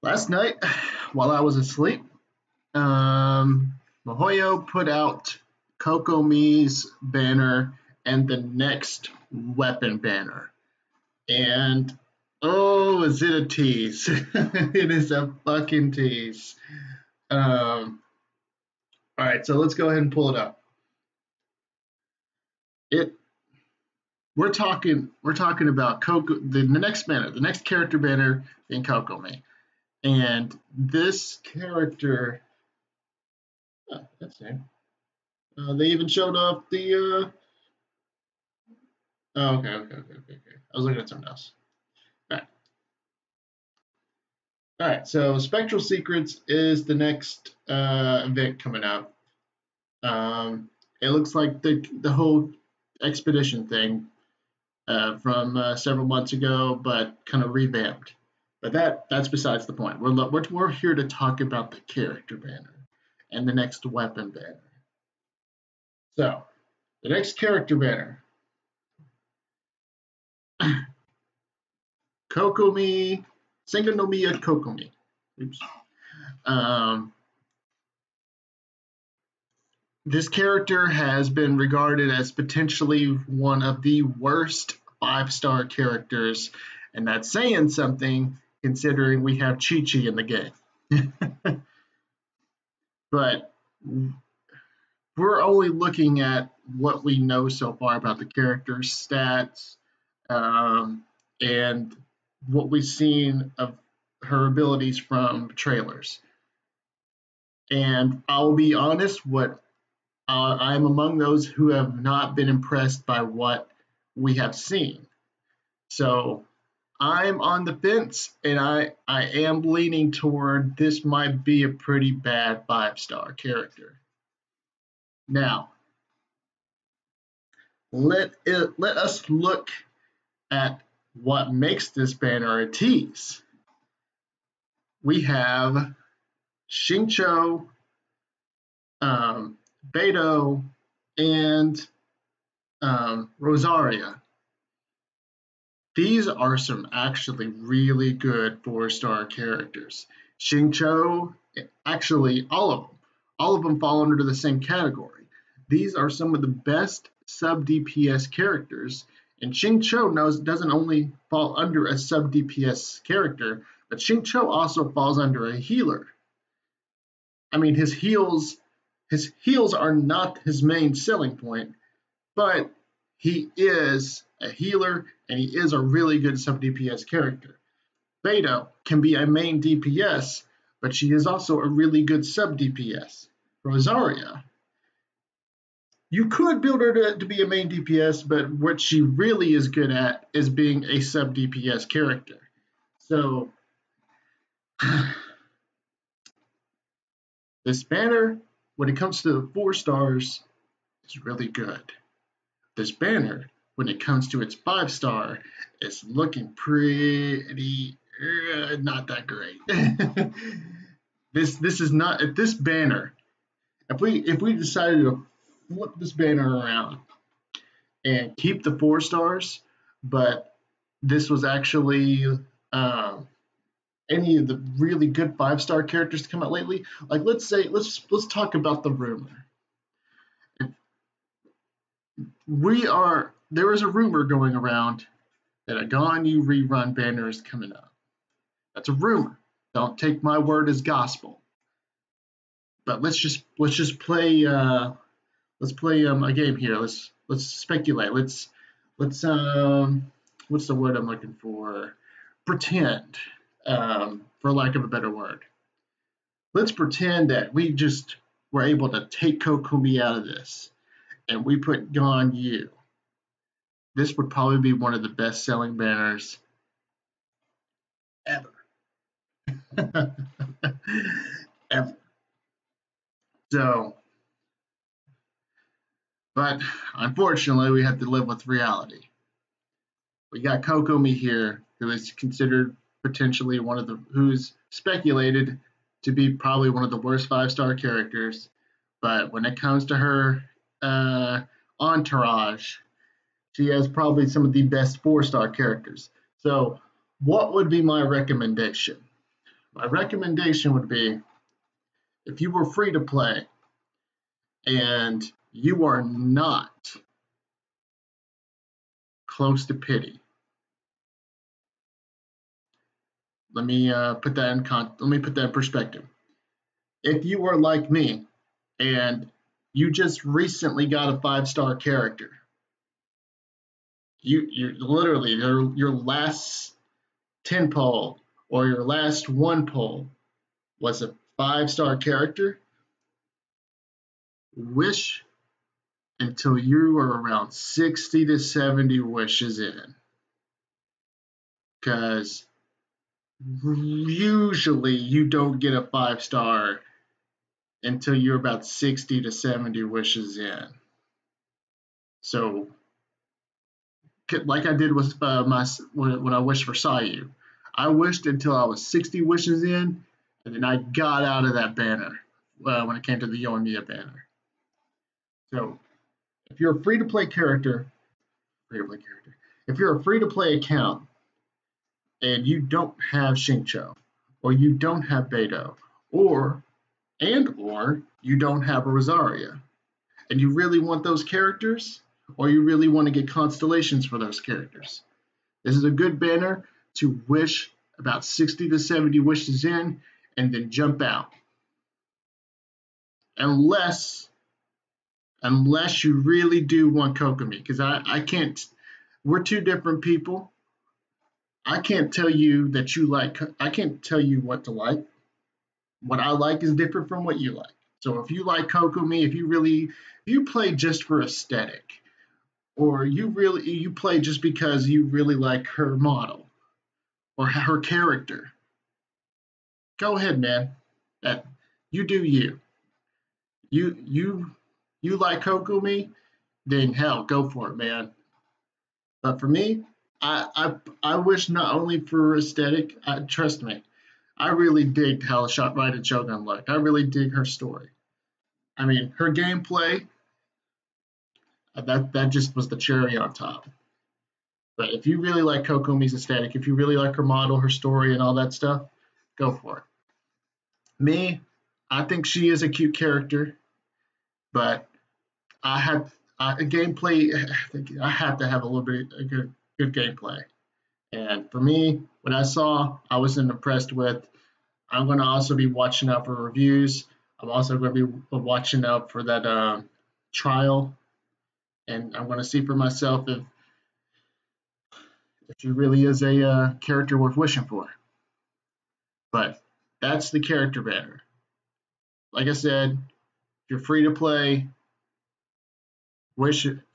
Last night, while I was asleep, Mahoyo put out Kokomi's banner and the next weapon banner. And oh, is it a tease? It is a fucking tease. All right, so let's go ahead and pull it up. It we're talking about the next banner, the next character banner in Kokomi. And this character, that's it. They even showed off the. Oh, okay. I was looking at something else. All right. All right. So, Spectral Secrets is the next event coming up. It looks like the whole expedition thing from several months ago, but kind of revamped. But that's besides the point. We're here to talk about the character banner and the next weapon banner. So, the next character banner, Kokomi, Sengonomiya Kokomi. Oops. This character has been regarded as potentially one of the worst 5-star characters, and that's saying something considering we have Chi-Chi in the game. But we're only looking at what we know so far about the character's stats and what we've seen of her abilities from trailers. And I'll be honest, I'm among those who have not been impressed by what we have seen. So I'm on the fence, and I am leaning toward this might be a pretty bad 5-star character. Now, let us look at what makes this banner a tease. We have Xingqiu, Beidou, and Rosaria. These are some actually really good 4-star characters. Xingqiu, actually all of them fall under the same category. These are some of the best sub DPS characters, and Xingqiu doesn't only fall under a sub DPS character, but Xingqiu also falls under a healer. I mean, his heals are not his main selling point, but he is a healer and he is a really good sub DPS character. Beidou can be a main DPS, but she is also a really good sub DPS. Rosaria, you could build her to be a main DPS, but what she really is good at is being a sub DPS character. So this banner, when it comes to the 4 stars, is really good. This banner, when it comes to its 5-star, is looking pretty not that great. This is not this banner. If we decided to flip this banner around and keep the 4 stars, but this was actually any of the really good 5-star characters to come out lately, like let's talk about the rumor. There is a rumor going around that a Ganyu rerun banner is coming up. That's a rumor. Don't take my word as gospel. But let's just play a game here. Let's speculate. Let's what's the word I'm looking for? Pretend, for lack of a better word. Let's pretend that we just were able to take Kokomi out of this, and we put Ganyu. This would probably be one of the best-selling banners ever. Ever. So, but unfortunately, we have to live with reality. We got Kokomi here, who is considered potentially who's speculated to be probably one of the worst 5-star characters. But when it comes to her entourage, she has probably some of the best 4-star characters. So what would be my recommendation? My recommendation would be if you were free to play and you are not close to pity. Let me put that in perspective. If you are like me and you just recently got a 5-star character, you literally your last 10 pull or your last 1 pull was a 5-star character, wish until you are around 60 to 70 wishes in, because usually you don't get a 5-star until you're about 60 to 70 wishes in. So, like I did with when I wished for Sayu, I wished until I was 60 wishes in, and then I got out of that banner when it came to the Yoimiya banner. So, if you're a free-to-play character, if you're a free-to-play account and you don't have Xingqiu, or you don't have Beidou, or you don't have a Rosaria, and you really want those characters, or you really want to get constellations for those characters, this is a good banner to wish about 60 to 70 wishes in and then jump out. Unless you really do want Kokomi, because I can't, we're two different people. I can't tell you that you like, I can't tell you what to like. What I like is different from what you like. So if you like Kokomi, if you play just for aesthetic, or you play just because you really like her model or her character, go ahead, man. That you do you. You like Kokomi, then hell, go for it, man. But for me, I wish not only for aesthetic. Trust me, I really dig how Raiden Shogun looked. I really dig her story. I mean, her gameplay, that just was the cherry on top. But if you really like Kokomi's aesthetic, if you really like her model, her story, and all that stuff, go for it. Me, I think she is a cute character, but I have gameplay. I have to have a little bit of good gameplay. And for me, what I saw, I wasn't impressed with. I'm going to also be watching out for reviews. I'm also going to be watching out for that trial, and I'm going to see for myself if she really is a character worth wishing for. But that's the character banner. Like I said, if you're free to play,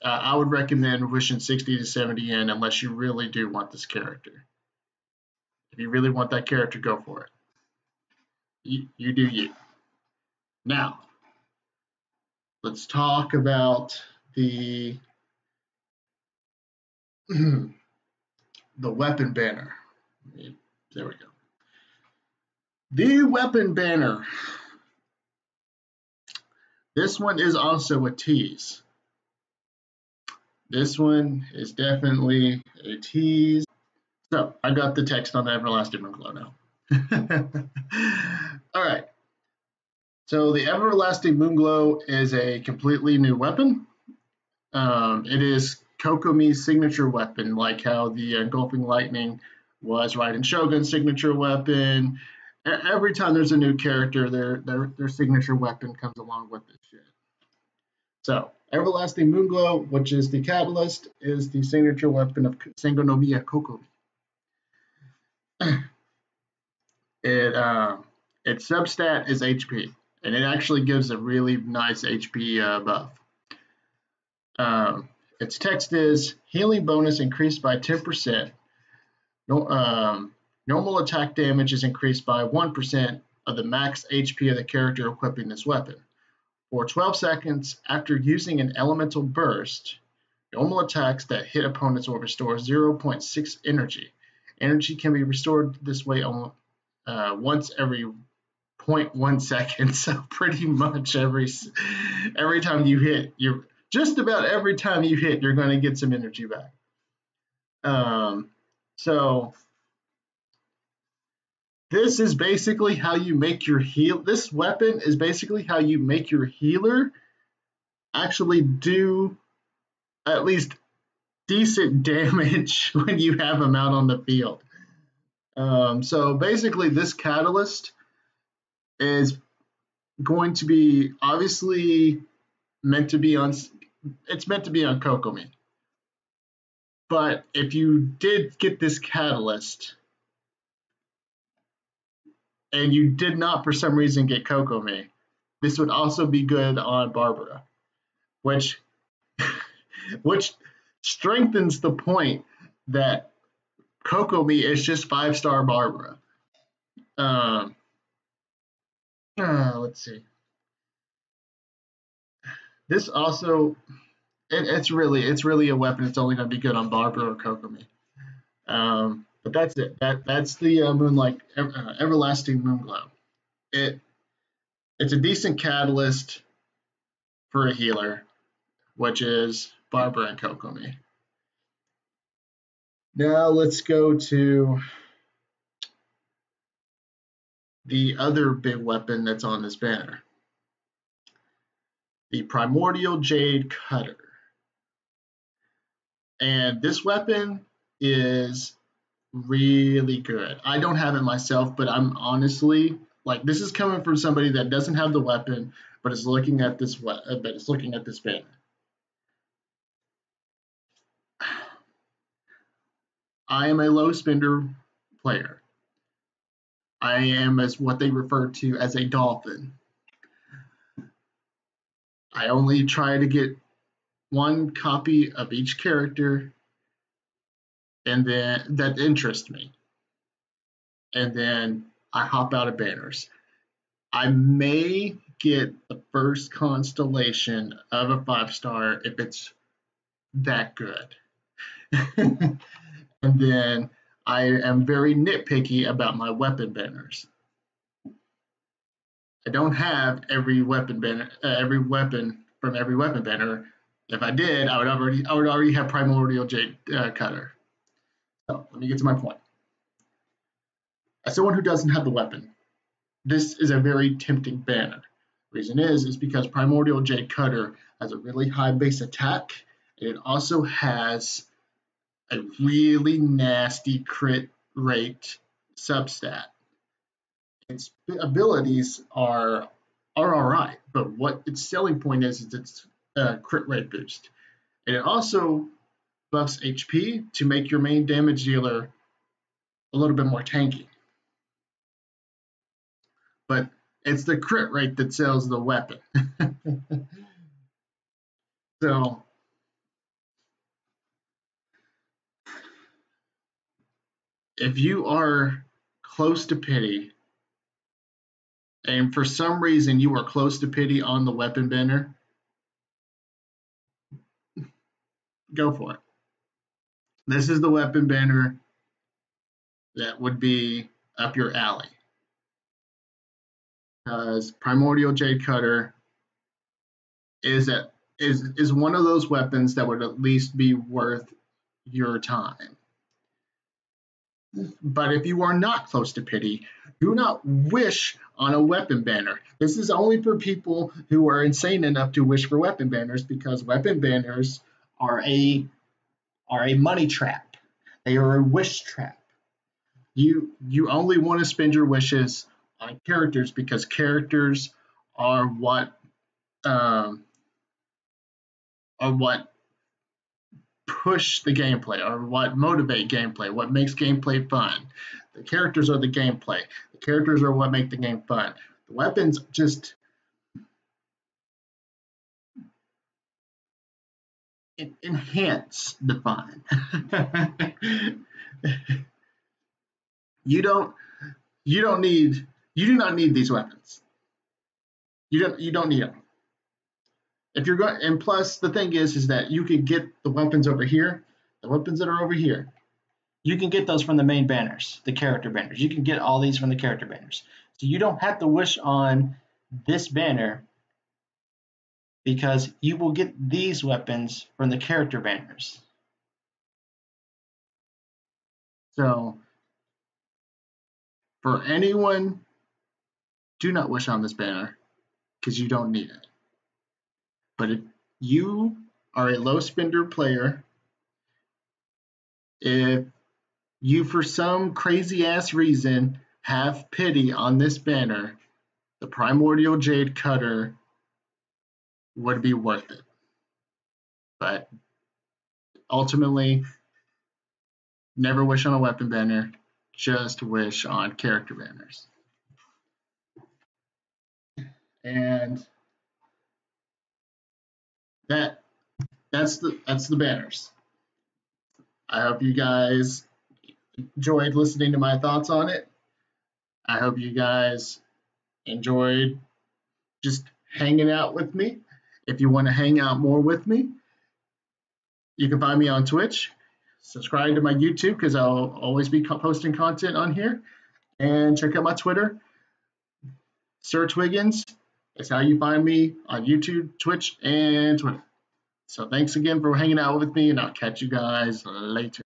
I would recommend wishing 60 to 70 in, unless you really do want this character. If you really want that character, go for it. You do you. Now, let's talk about the the weapon banner. There we go. The weapon banner. This one is also a tease. This one is definitely a tease. So I got the text on the Everlasting Moonglow now. All right. So the Everlasting Moonglow is a completely new weapon. It is Kokomi's signature weapon, like how the Engulfing Lightning was Raiden Shogun's signature weapon. Every time there's a new character, their signature weapon comes along with this shit. So, Everlasting Moonglow, which is the Catalyst, is the signature weapon of Sangonomiya Kokomi. Its substat is HP, and it actually gives a really nice HP buff. Its text is healing bonus increased by 10%. Normal attack damage is increased by 1% of the max HP of the character equipping this weapon. For 12 seconds after using an elemental burst, normal attacks that hit opponents will restore 0.6 energy. Energy can be restored this way once every 0.1 seconds. So pretty much every time you hit, just about every time you hit, you're going to get some energy back. So This is basically how you make your heal. This weapon is basically how you make your healer actually do at least decent damage when you have them out on the field. So basically, this catalyst is going to be obviously meant to be on. It's meant to be on Kokomi. But if you did get this catalyst and you did not for some reason get Kokomi, this would also be good on Barbara, which which strengthens the point that Kokomi is just 5-star Barbara. Let's see. This also it's really a weapon. It's only going to be good on Barbara or Kokomi. But that's it. That's the Moonlight Everlasting Moonglow. It's a decent catalyst for a healer, which is Barbara and Kokomi. Now let's go to the other big weapon that's on this banner, the Primordial Jade Cutter. And this weapon is really good. I don't have it myself, but I'm honestly like, this is coming from somebody that doesn't have the weapon, but is looking at this banner. I am a low spender player. I am as what they refer to as a dolphin. I only try to get one copy of each character and then that interests me. And then I hop out of banners. I may get the first constellation of a 5-star if it's that good. And then I am very nitpicky about my weapon banners. I don't have every weapon banner, every weapon from every weapon banner. If I did, I would already have Primordial Jade Cutter. So let me get to my point. As someone who doesn't have the weapon, this is a very tempting banner. Reason is because Primordial Jade Cutter has a really high base attack, and it also has a really nasty crit rate substat. Its abilities are all right, but what its selling point is its crit rate boost. And it also buffs HP to make your main damage dealer a little bit more tanky. But it's the crit rate that sells the weapon. So if you are close to pity, and for some reason you are close to pity on the weapon banner, go for it. This is the weapon banner that would be up your alley. Because Primordial Jade Cutter is one of those weapons that would at least be worth your time. But if you are not close to pity, do not wish on a weapon banner. This is only for people who are insane enough to wish for weapon banners, because weapon banners are a money trap. They are a wish trap. You only want to spend your wishes on characters because characters are what push the gameplay, or what motivate gameplay, what makes gameplay fun. The characters are the gameplay. The characters are what make the game fun. The weapons just enhance the fun. You do not need these weapons. You don't need them. If you're going, and plus the thing is that you can get the weapons over here, the weapons that are over here. You can get those from the main banners, the character banners. You can get all these from the character banners. So you don't have to wish on this banner, because you will get these weapons from the character banners. So For anyone, do not wish on this banner because you don't need it. But if you are a low spender player, if you for some crazy ass reason have pity on this banner, the Primordial Jade Cutter would be worth it. But ultimately, never wish on a weapon banner, just wish on character banners. And that's the banners. I hope you guys enjoyed listening to my thoughts on it. I hope you guys enjoyed just hanging out with me. If you want to hang out more with me, you can find me on Twitch. Subscribe to my YouTube because I'll always be posting content on here. And check out my Twitter. Sir Twiggens is how you find me on YouTube, Twitch, and Twitter. So thanks again for hanging out with me, and I'll catch you guys later.